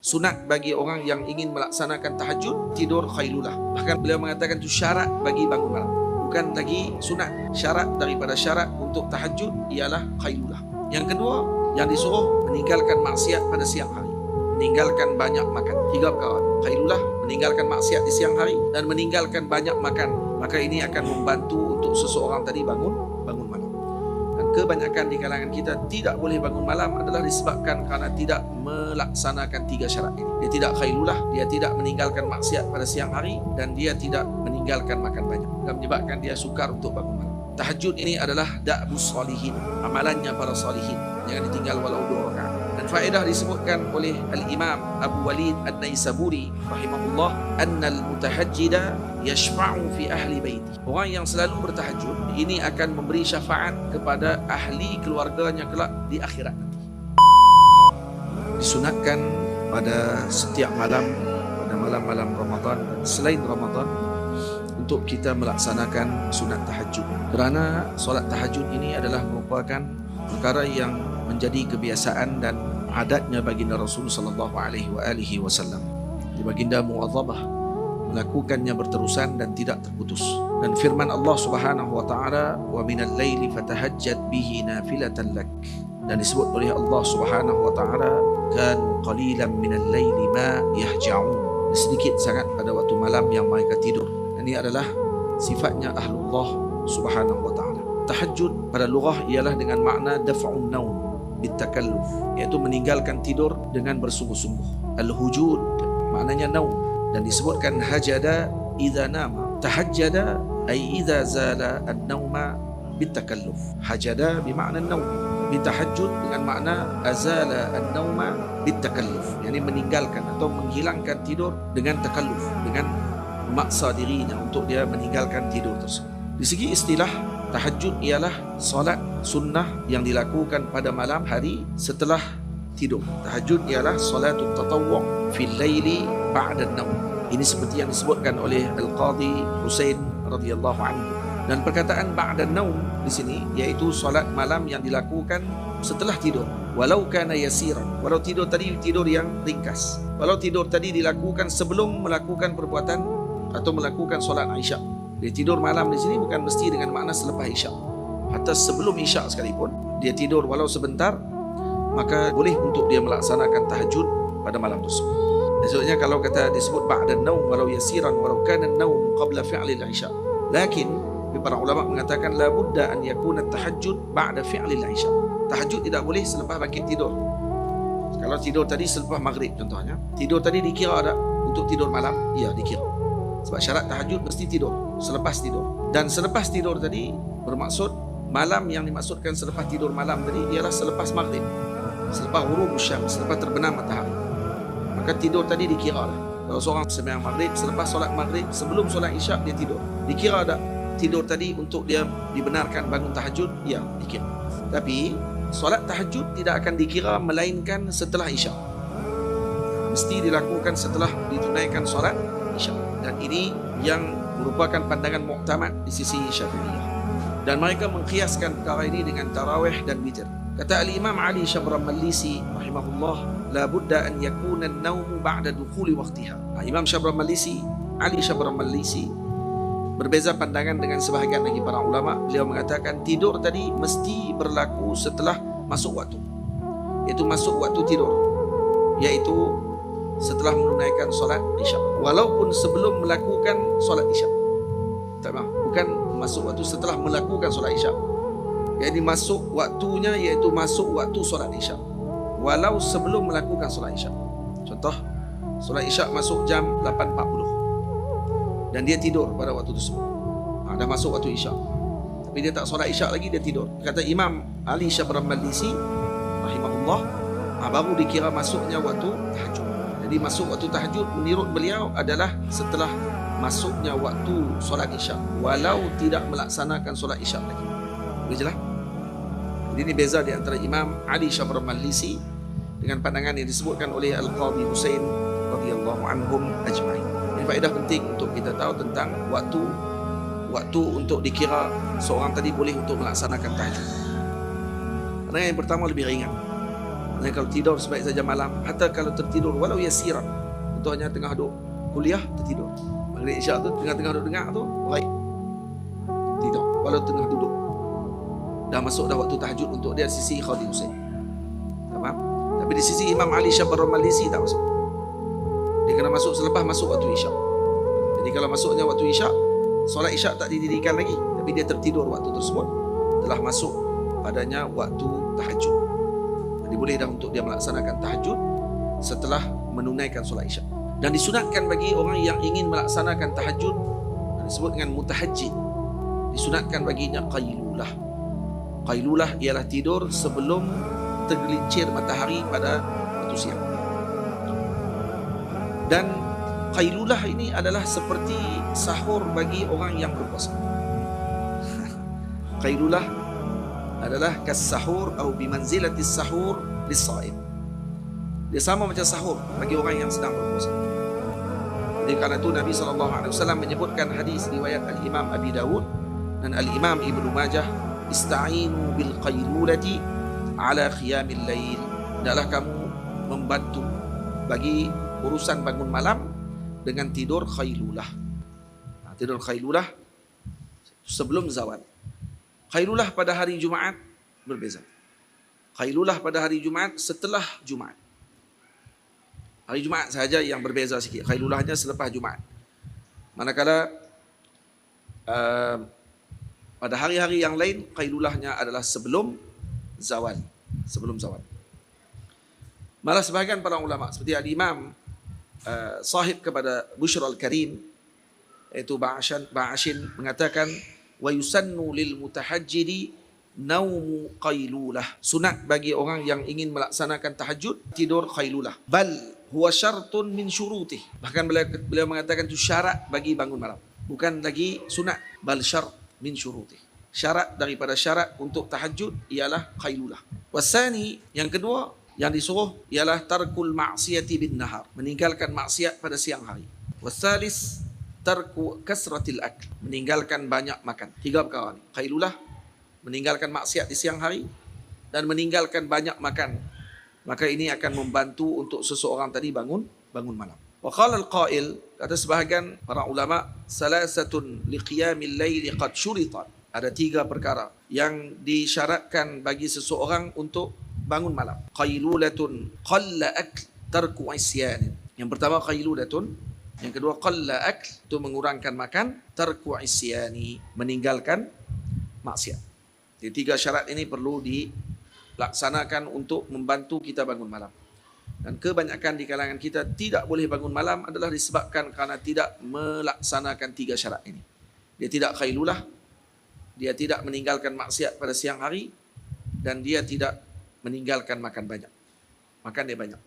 sunat bagi orang yang ingin melaksanakan tahajud tidur khailulah. Bahkan beliau mengatakan itu syarat bagi bangun malam, bukan lagi sunat. Syarat daripada syarat untuk tahajud ialah khailulah. Yang kedua, yang disuruh meninggalkan maksiat pada siang hari, meninggalkan banyak makan. 3 perkara. Khailulah, meninggalkan maksiat di siang hari, dan meninggalkan banyak makan. Maka ini akan membantu untuk seseorang tadi bangun malam. Dan kebanyakan di kalangan kita tidak boleh bangun malam adalah disebabkan kerana tidak melaksanakan 3 syarat ini. Dia tidak khailulah, dia tidak meninggalkan maksiat pada siang hari, dan dia tidak meninggalkan makan banyak. Dan menyebabkan dia sukar untuk bangun malam. Tahajud ini adalah da'bus salihin, amalannya para salihin. Jangan ditinggal walau 2 rakaat. Dan faedah disebutkan oleh Al-Imam Abu Walid An-Naisaburi rahimahullah, annal mutahajjida yashfa'u fi ahli baiti. Orang yang selalu bertahajud ini akan memberi syafaat kepada ahli keluarganya kelak di akhirat nanti. Disunatkan pada setiap malam, pada malam-malam Ramadan dan selain Ramadan, untuk kita melaksanakan sunat tahajud. Kerana solat tahajud ini adalah merupakan perkara yang menjadi kebiasaan dan adatnya baginda Rasul sallallahu alaihi wasallam. Baginda muwadzabah melakukannya berterusan dan tidak terputus. Dan firman Allah Subhanahu wa taala, "Wa minal laili fatahajjad bihi nafilatan lak." Dan disebut oleh Allah Subhanahu wa taala, "Kan qalilan minal laili ma yahja'un." Sedikit sangat pada waktu malam yang mereka tidur. Ini adalah sifatnya ahlullah Subhanahu wa taala. Tahajud pada lughah ialah dengan makna daf'un naum bitakalluf, iaitu meninggalkan tidur dengan bersungguh-sungguh. Al-hujud maknanya naum, dan disebutkan hajada idza nama. Tahajjada ay idza zala an-nauma bitakalluf. Hajada bermakna naum. Bitahajjud dengan makna azala an-nauma bitakalluf, yakni meninggalkan atau menghilangkan tidur dengan takalluf, dengan memaksa dirinya untuk dia meninggalkan tidur tersebut. Di segi istilah, tahajud ialah solat sunnah yang dilakukan pada malam hari setelah tidur. Tahajud ialah solatut tatawwu' fil laili ba'da an-naum. Ini seperti yang disebutkan oleh Al-Qadhi Husain radhiyallahu anhu. Dan perkataan ba'da an-naum di sini iaitu solat malam yang dilakukan setelah tidur. Walau kana yasiran, walau tidur tadi tidur yang ringkas. Walau tidur tadi dilakukan sebelum melakukan perbuatan atau melakukan solat Isya. Dia tidur malam di sini bukan mesti dengan makna selepas Isya. Hatta sebelum Isya sekalipun dia tidur walau sebentar, maka boleh untuk dia melaksanakan tahajud pada malam tersebut. Maksudnya kalau kata disebut ba'da an-naum walau yasiran walau kana an-naum qabla fi'li al-Isya. Lakin para ulama mengatakan la budda an yakuna tahajud ba'da fi'li al-Isya. Tahajud tidak boleh selepas bangkit tidur. Kalau tidur tadi selepas maghrib contohnya, tidur tadi dikira ada untuk tidur malam? Ya, dikira. Sebab syarat tahajud mesti tidur, selepas tidur. Dan selepas tidur tadi bermaksud malam yang dimaksudkan selepas tidur malam tadi ialah selepas maghrib, selepas ghurub syams, selepas terbenam matahari. Maka tidur tadi dikira lah. Kalau seorang sembahyang maghrib, selepas solat maghrib, sebelum solat isyak dia tidur, dikira tak tidur tadi untuk dia dibenarkan bangun tahajud? Ya, dikira. Tapi solat tahajud tidak akan dikira melainkan setelah isyak. Mesti dilakukan setelah ditunaikan solat isyak. Dan ini yang merupakan pandangan muktamad di sisi Syafi'iyah. Dan mereka mengkiaskan perkara ini dengan tarawih dan witir. Kata Al-Imam Ali Syabran Malisi rahimahullah, la budda an yakuna an-nawmu ba'da dukhuli waqtiha. Imam Syabran Malisi, Ali Syabran Malisi, berbeza pandangan dengan sebahagian lagi para ulama. Beliau mengatakan tidur tadi mesti berlaku setelah masuk waktu, iaitu masuk waktu tidur, iaitu setelah menunaikan solat isyak, walaupun sebelum melakukan solat isyak. Tak maaf, bukan masuk waktu setelah melakukan solat isyak. Jadi masuk waktunya iaitu masuk waktu solat isyak, walau sebelum melakukan solat isyak. Contoh, solat isyak masuk jam 8.40 dan dia tidur pada waktu tersebut. Dah masuk waktu isyak, tapi dia tak solat isyak lagi, dia tidur. Kata Imam Ali Syabran Malisi rahimahullah, baru dikira masuknya waktu tahajud. Jadi masuk waktu tahajud menurut beliau adalah setelah masuknya waktu solat isyak, walau tidak melaksanakan solat isyak lagi. Jelas? Jadi ini beza di antara Imam Ali Syabran Malisi dengan pandangan yang disebutkan oleh Al-Qadhi Husain radhiyallahu anhum ajma'in. Ini faedah penting untuk kita tahu tentang waktu untuk dikira seorang tadi boleh untuk melaksanakan tahajud. Pandangan yang pertama lebih ringan. Dan kalau tidur sebaik saja malam, hatta kalau tertidur walau yasiran, contohnya tengah duduk kuliah tertidur, maghrib isyak tu tengah-tengah duduk dengar tu baik tidur walau tengah duduk, dah masuk dah waktu tahajud untuk dia sisi Khadi Hussein. Faham? Tapi di sisi Imam Ali Syabbar Malisi tak masuk. Dia kena masuk selepas masuk waktu isyak. Jadi kalau masuknya waktu isyak, solat isyak tak didirikan lagi, tapi dia tertidur waktu tersebut, telah masuk padanya waktu tahajud. Jadi boleh dah untuk dia melaksanakan tahajud setelah menunaikan solat isyak. Dan disunatkan bagi orang yang ingin melaksanakan tahajud, disebut dengan mutahajjid, disunatkan baginya qailulah. Qailulah ialah tidur sebelum tergelincir matahari pada waktu siang. Dan qailulah ini adalah seperti sahur bagi orang yang berpuasa. Qailulah adalah kas-sahur atau bimanzilatis sahur lis-shaim. Dia sama macam sahur bagi orang yang sedang berpuasa. Jadi kerana itu Nabi SAW menyebutkan hadis riwayat Al-Imam Abi Dawud dan Al-Imam Ibnu Majah, ista'inu bil qailulati ala qiyamil lail. Hendaklah kamu membantu bagi urusan bangun malam dengan tidur khailulah. Tidur khailulah sebelum zawal. Khailulah pada hari Jumaat berbeza. Khailulah pada hari Jumaat setelah Jumaat. Hari Jumaat sahaja yang berbeza sikit. Khailulahnya selepas Jumaat. Manakala pada hari-hari yang lain khailulahnya adalah sebelum zawal. Sebelum zawal. Malah sebahagian para ulama seperti Al-Imam sahib kepada Bushr Al-Karim, iaitu Ba'ashin, mengatakan wa yusannu lil mutahajjidi naumu qailulah. Sunat bagi orang yang ingin melaksanakan tahajud tidur khailulah. Bal huwa syartun min syurutih. Bahkan beliau mengatakan itu syarat bagi bangun malam. Bukan lagi sunat, bal syart min syurutih. Syarat daripada syarat untuk tahajud ialah khailulah. Wasani, yang kedua yang disuruh ialah tarkul ma'siyati bin nahar, meninggalkan maksiat pada siang hari. Wasalis tarku kasratil akl, meninggalkan banyak makan. Tiga perkara ni. Khailulah, meninggalkan maksiat di siang hari, dan meninggalkan banyak makan. Maka ini akan membantu untuk seseorang tadi bangun malam. Wa qala al-qail, kata sebahagian para ulama, salasatun liqiyamil laili qad syuritat. Ada tiga perkara yang disyaratkan bagi seseorang untuk bangun malam. Qailulatun qalla akl tarku isyan. Yang pertama qailulatun, yang kedua qalla akl, itu mengurangkan makan, tarku isyani, meninggalkan maksiat. Jadi tiga syarat ini perlu dilaksanakan untuk membantu kita bangun malam. Dan kebanyakan di kalangan kita tidak boleh bangun malam adalah disebabkan kerana tidak melaksanakan tiga syarat ini. Dia tidak khailulah, dia tidak meninggalkan maksiat pada siang hari, dan dia tidak meninggalkan makan banyak. Makan dia banyak,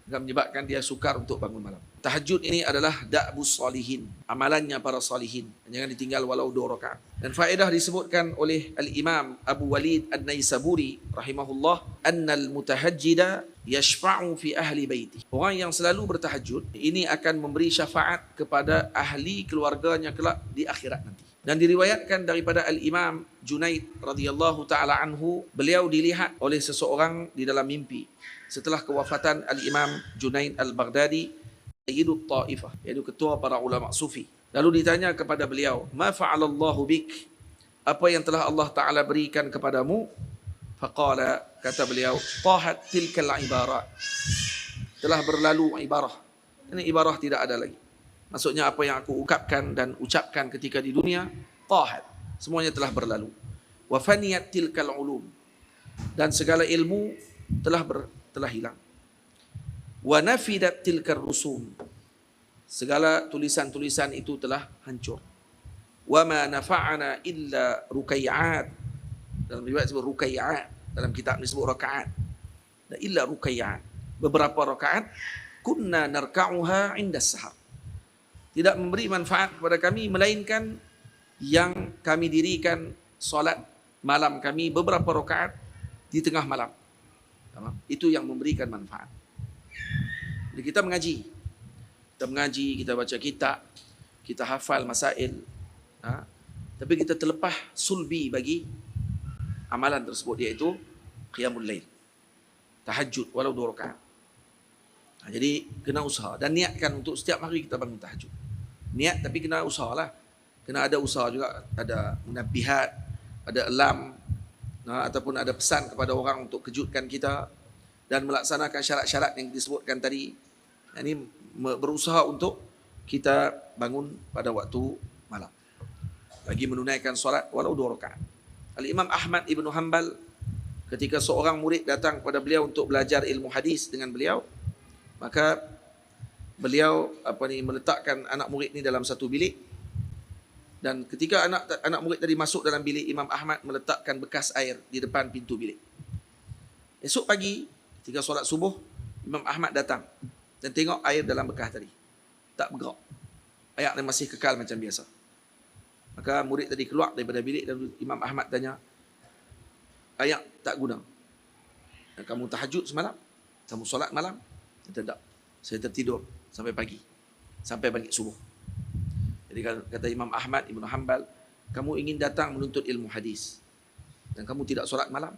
akan menyebabkan dia sukar untuk bangun malam. Tahajud ini adalah da'bus salihin, amalannya para salihin. Jangan ditinggal walau 2 rakaat. Dan faedah disebutkan oleh Al-Imam Abu Walid An-Naisaburi rahimahullah, annal mutahajjida yashfa'u fi ahli baiti. Orang yang selalu bertahajud ini akan memberi syafaat kepada ahli keluarganya kelak di akhirat nanti. Dan diriwayatkan daripada Al-Imam Junaid radhiyallahu ta'ala anhu, beliau dilihat oleh seseorang di dalam mimpi setelah kewafatan Al-Imam Junaid Al-Baghdadi, Sayyidut Ta'ifah, iaitu ketua para ulama sufi. Lalu ditanya kepada beliau, ma fa'alallahu bik, apa yang telah Allah Ta'ala berikan kepadamu? Faqala, kata beliau, tahat tilkal ibarat, telah berlalu ibarah. Ini ibarah tidak ada lagi. Maksudnya apa yang aku ungkapkan dan ucapkan ketika di dunia, tahat, semuanya telah berlalu. Wa faniyat tilkal ulum, dan segala ilmu telah hilang. Wa nafidat tilkar rusum, segala tulisan-tulisan itu telah hancur. Wa ma nafa'ana illa rukai'at, dalam riwayat disebut rukai'at, dalam kitab disebut rakaat. Dan illa rukai'at, beberapa rakaat, kunna narka'uha inda sahar, tidak memberi manfaat kepada kami melainkan yang kami dirikan solat malam kami beberapa rakaat di tengah malam. Itu yang memberikan manfaat. Jadi kita mengaji, kita baca kitab, kita hafal masail, tapi kita terlepas sulbi bagi amalan tersebut, iaitu qiyamul lail. tahajud walau 2 rakaat. Jadi kena usaha dan niatkan untuk setiap hari kita bangun tahajud. Niat tapi kena usahalah. Kena ada usaha juga, ada munabihat, ada alarm, ataupun ada pesan kepada orang untuk kejutkan kita dan melaksanakan syarat-syarat yang disebutkan tadi. Ini berusaha untuk kita bangun pada waktu malam. Lagi menunaikan solat walau 2 rakaat. Al-Imam Ahmad Ibn Hanbal, ketika seorang murid datang kepada beliau untuk belajar ilmu hadis dengan beliau, maka beliau meletakkan anak murid ni dalam satu bilik. Dan ketika anak murid tadi masuk dalam bilik, Imam Ahmad meletakkan bekas air di depan pintu bilik. Esok pagi, ketika solat subuh, Imam Ahmad datang dan tengok air dalam bekas tadi. Tak bergerak. Air masih kekal macam biasa. Maka murid tadi keluar daripada bilik dan Imam Ahmad tanya, air tak guna. Kamu tahajud semalam? Kamu solat malam? Kata tak. Saya tertidur sampai pagi. Sampai bangkit subuh. Jadi kata Imam Ahmad Ibn Hanbal, kamu ingin datang menuntut ilmu hadis dan kamu tidak solat malam,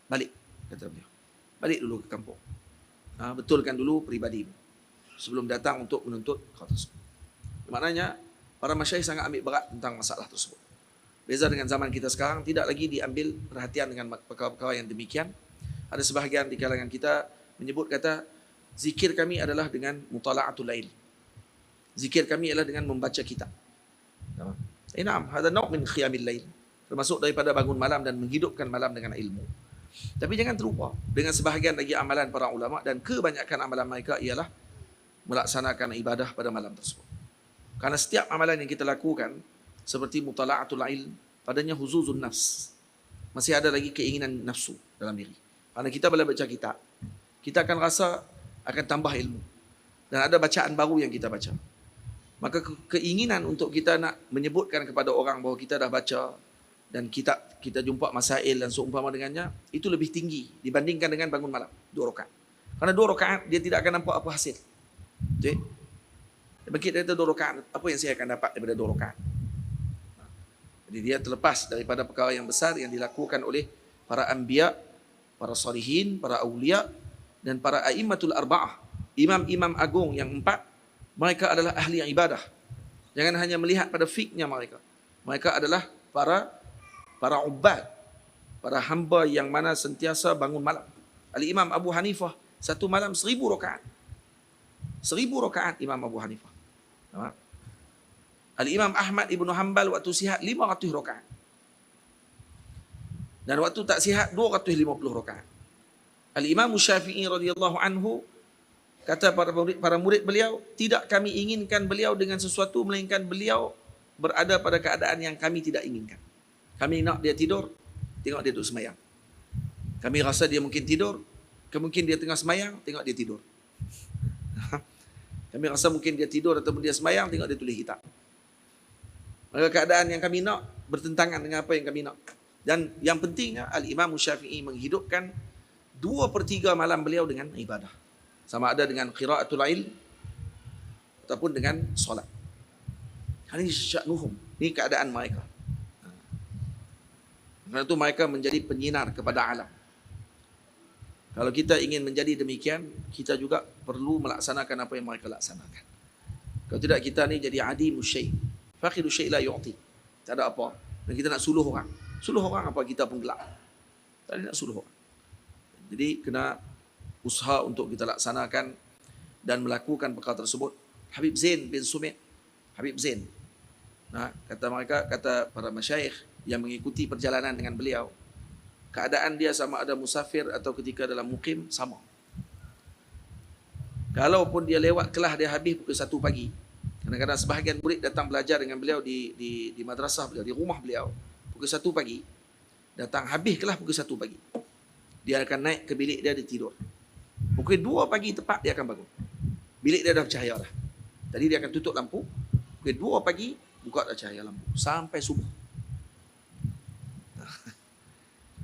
balik, kata beliau. Balik dulu ke kampung. Betulkan dulu peribadi sebelum datang untuk menuntut perkara tersebut. Maknanya para masyayikh sangat ambil berat tentang masalah tersebut. Beza dengan zaman kita sekarang, tidak lagi diambil perhatian dengan perkara-perkara yang demikian. Ada sebahagian di kalangan kita menyebut kata, zikir kami adalah dengan mutala'atul lail. Zikir kami adalah dengan membaca kitab. Na'am, hada nau' min khiyamil lail. Termasuk daripada bangun malam dan menghidupkan malam dengan ilmu. Tapi jangan terlupa dengan sebahagian lagi amalan para ulama dan kebanyakan amalan mereka ialah melaksanakan ibadah pada malam tersebut. Karena setiap amalan yang kita lakukan seperti mutala'atul ilm, padanya huzuzun nafs. Masih ada lagi keinginan nafsu dalam diri. Karena kita bila baca kitab, kita akan rasa akan tambah ilmu. Dan ada bacaan baru yang kita baca. Maka keinginan untuk kita nak menyebutkan kepada orang bahawa kita dah baca dan kita jumpa masail dan seumpama dengannya, itu lebih tinggi dibandingkan dengan bangun malam 2 rakaat. Karena 2 rakaat dia tidak akan nampak apa hasil. Betul? Bagi dia 2 rakaat, apa yang saya akan dapat daripada 2 rakaat? Jadi dia terlepas daripada perkara yang besar yang dilakukan oleh para anbiya, para salihin, para awliya dan para a'immatul arba'ah. Imam-imam agung yang 4, mereka adalah ahli ibadah. Jangan hanya melihat pada fiknya mereka. Mereka adalah para ubad, para hamba yang mana sentiasa bangun malam. Al-Imam Abu Hanifah, satu malam 1000 rakaat. 1000 rakaat Imam Abu Hanifah. Al-Imam Ahmad Ibn Hanbal waktu sihat 500 rakaat. Dan waktu tak sihat 250 rakaat. Al-Imam Syafi'i radhiyallahu anhu kata para murid beliau, tidak kami inginkan beliau dengan sesuatu melainkan beliau berada pada keadaan yang kami tidak inginkan. Kami nak dia tidur, tengok dia duduk semayang. Kami rasa dia mungkin tidur, mungkin dia tengah semayang, tengok dia tidur. Kami rasa mungkin dia tidur ataupun dia semayang, tengok dia tulis kitab. Maka keadaan yang kami nak bertentangan dengan apa yang kami nak. Dan yang pentingnya, Al-Imam Syafi'i menghidupkan 2/3 malam beliau dengan ibadah. Sama ada dengan qiraatul ilm ataupun dengan solat. Ini sya'nuhum. Ini keadaan mereka. Kerana itu mereka menjadi penyinar kepada alam. Kalau kita ingin menjadi demikian, kita juga perlu melaksanakan apa yang mereka laksanakan. Kalau tidak, kita ni jadi adimu syai'. Faqidu syai' la yu'ti. Tak ada apa. Dan kita nak suluh orang. Suluh orang apa, kita pun gelap. Tak ada nak suluh orang. Jadi kena usaha untuk kita laksanakan dan melakukan perkara tersebut. Habib Zain bin Sumit, Habib Zain, kata para masyayikh yang mengikuti perjalanan dengan beliau, keadaan dia sama ada musafir atau ketika dalam mukim sama. Kalaupun dia lewat kelas dia habis pukul 1 pagi. Kadang-kadang sebahagian murid datang belajar dengan beliau di madrasah beliau, di rumah beliau, pukul 1 pagi. Datang habis kelas pukul 1 pagi. Dia akan naik ke bilik dia tidur. Pukul 2 pagi tepat dia akan bangun. Bilik dia dah bercahaya dah. Tadi dia akan tutup lampu. Pukul 2 pagi buka dah cahaya lampu sampai subuh.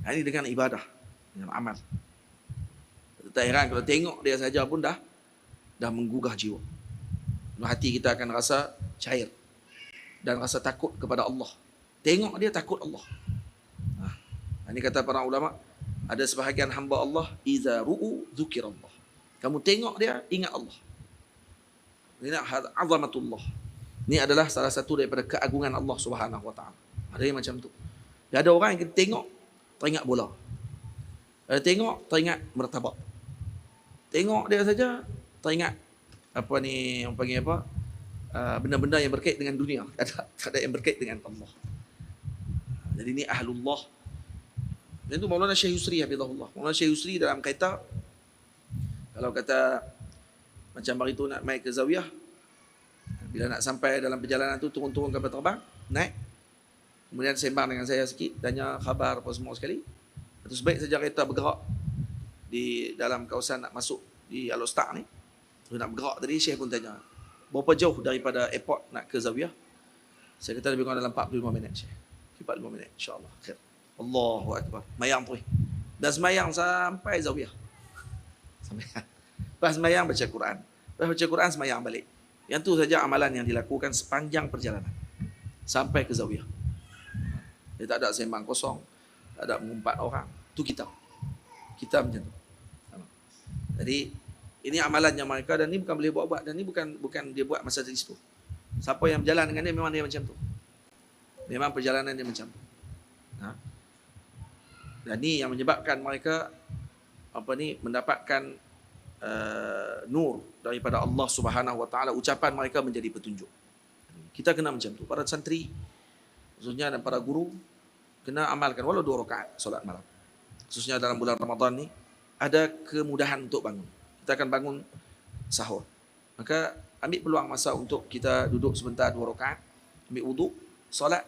Ini dengan ibadah, dengan amal. Tak heran kalau tengok dia saja pun dah menggugah jiwa. Hati kita akan rasa cair dan rasa takut kepada Allah. Tengok dia takut Allah. Ini kata para ulama, Ada sebahagian hamba Allah, iza ru'u dzukirallah. Kamu tengok dia, ingat Allah. Ini azamatullah. Ini adalah salah satu daripada keagungan Allah Subhanahu wa taala. Ada yang macam tu. Ada orang yang tengok teringat bola. Ada tengok teringat martabak. Tengok dia saja teringat apa ni yang panggil apa? Benda-benda yang berkait dengan dunia. Tak ada yang berkait dengan Allah. Jadi ini ahlullah. Dan itu Maulana Syekh Yusri hafizahullah. Maulana Syekh Yusri dalam kaitan kalau kata macam hari tu nak mai ke Zawiyah, bila nak sampai dalam perjalanan tu turun-turun kapal terbang, naik. Kemudian sembang dengan saya sikit, tanya khabar apa semua sekali. Lepas sebaik saja kereta bergerak di dalam kawasan nak masuk di Al-Ustaq ni. Dia nak bergerak tadi, Syekh pun tanya, berapa jauh daripada airport nak ke Zawiyah? Saya kata lebih kurang dalam 45 minit, Syekh. 45 minit, insyaAllah. Khair. Allahu Akbar. Mayang tu. Dan semayang sampai Zawiyah. Semayang. Lepas semayang baca Quran. Lepas baca Quran semayang balik. Yang tu saja amalan yang dilakukan sepanjang perjalanan. Sampai ke Zawiyah. Dia tak ada sembang kosong. Tak ada mengumpat orang. Tu kita. Kita macam tu. Jadi, ini amalannya mereka dan ni bukan boleh buat-buat. Dan ni bukan dia buat masa di situ. Siapa yang berjalan dengan dia memang dia macam tu. Memang perjalanan dia macam tu. Dan ni yang menyebabkan mereka mendapatkan nur daripada Allah Subhanahu wa taala. Ucapan mereka menjadi petunjuk. Kita kena macam tu. Para santri khususnya dan para guru kena amalkan walau 2 rakaat solat malam. Khususnya dalam bulan Ramadan ni ada kemudahan untuk bangun. Kita akan bangun sahur. Maka ambil peluang masa untuk kita duduk sebentar 2 rakaat, ambil wuduk, solat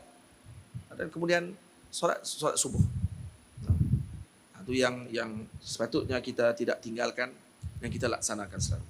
dan kemudian solat subuh. Itu yang sepatutnya kita tidak tinggalkan, yang kita laksanakan selalu.